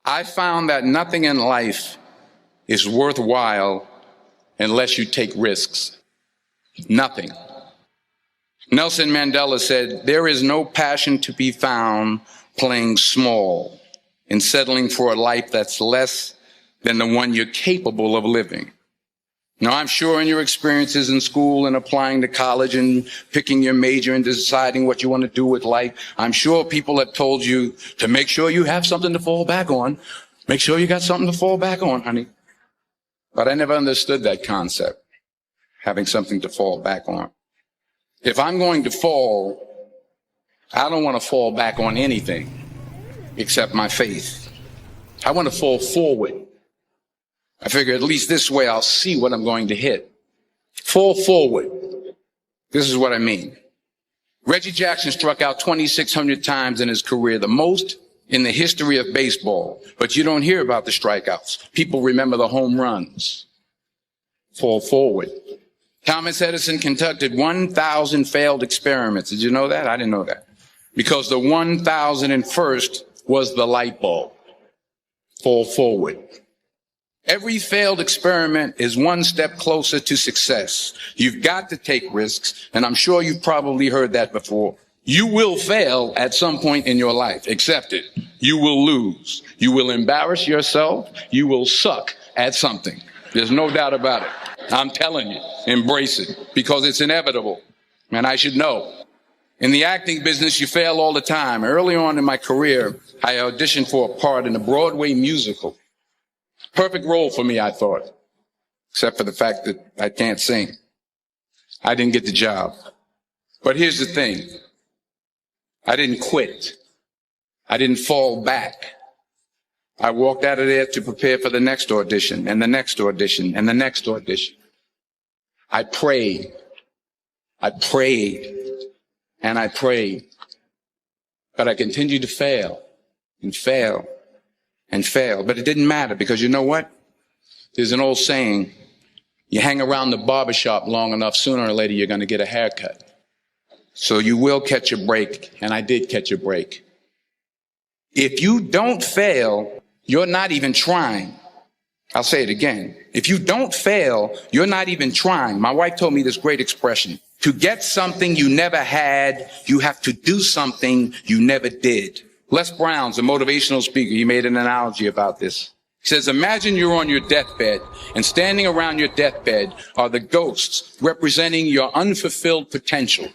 I found that nothing in life is worthwhile unless you take risks. Nothing. Nelson Mandela said, "There is no passion to be found playing small and settling for a life that's less than the one you're capable of living." Now, I'm sure in your experiences in school and applying to college and picking your major and deciding what you want to do with life, I'm sure people have told you to make sure you have something to fall back on. Make sure you got something to fall back on, honey. But I never understood that concept, having something to fall back on. If I'm going to fall, I don't want to fall back on anything except my faith. I want to fall forward. I figure at least this way I'll see what I'm going to hit. Fall forward. This is what I mean. Reggie Jackson struck out 2,600 times in his career, the most in the history of baseball. But you don't hear about the strikeouts. People remember the home runs. Fall forward. Thomas Edison conducted 1,000 failed experiments. Did you know that? I didn't know that. Because the 1,001st was the light bulb. Fall forward. Every failed experiment is one step closer to success. You've got to take risks, and I'm sure you've probably heard that before. You will fail at some point in your life. Accept it. You will lose. You will embarrass yourself. You will suck at something. There's no doubt about it. I'm telling you, embrace it, because it's inevitable, and I should know. In the acting business, you fail all the time. Early on in my career, I auditioned for a part in a Broadway musical. Perfect role for me, I thought, except for the fact that I can't sing. I didn't get the job. But here's the thing. I didn't quit. I didn't fall back. I walked out of there to prepare for the next audition and the next audition and the next audition. I prayed. I prayed and I prayed. But I continued to fail and fail and fail. But it didn't matter, because you know what? There's an old saying, you hang around the barbershop long enough, sooner or later you're going to get a haircut. So you will catch a break, and I did catch a break. If you don't fail, you're not even trying. I'll say it again. If you don't fail, you're not even trying. My wife told me this great expression. To get something you never had, you have to do something you never did. Les Brown's a motivational speaker. He made an analogy about this. He says, imagine you're on your deathbed, and standing around your deathbed are the ghosts representing your unfulfilled potential.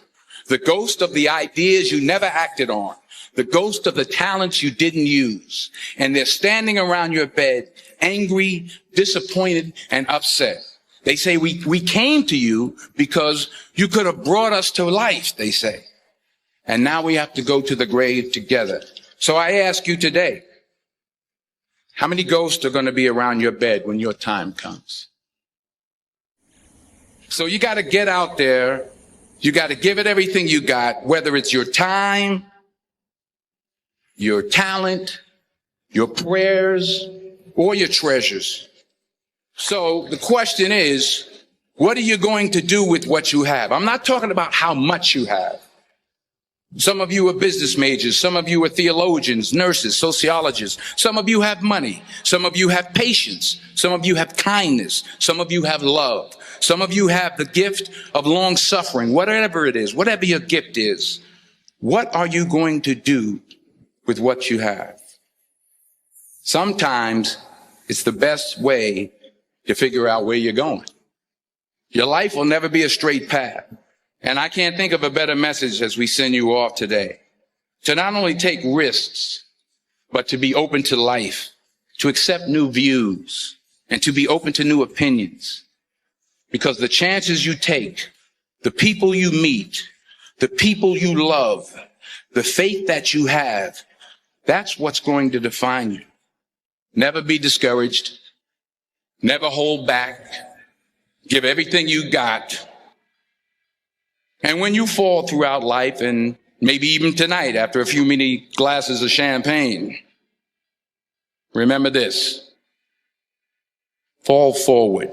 The ghost of the ideas you never acted on. The ghost of the talents you didn't use. And they're standing around your bed, angry, disappointed, and upset. They say, we came to you because you could have brought us to life, they say. And now we have to go to the grave together. So I ask you today, how many ghosts are going to be around your bed when your time comes? So you got to get out there. You got to give it everything you got, whether it's your time, your talent, your prayers, or your treasures. So the question is, what are you going to do with what you have? I'm not talking about how much you have. Some of you are business majors. Some of you are theologians, nurses, sociologists. Some of you have money. Some of you have patience. Some of you have kindness. Some of you have love. Some of you have the gift of long suffering. Whatever it is, whatever your gift is, what are you going to do with what you have? Sometimes it's the best way to figure out where you're going. Your life will never be a straight path. And I can't think of a better message as we send you off today. To not only take risks, but to be open to life, to accept new views, and to be open to new opinions. Because the chances you take, the people you meet, the people you love, the faith that you have, that's what's going to define you. Never be discouraged. Never hold back. Give everything you got. And when you fall throughout life, and maybe even tonight after a few many glasses of champagne, remember this: fall forward.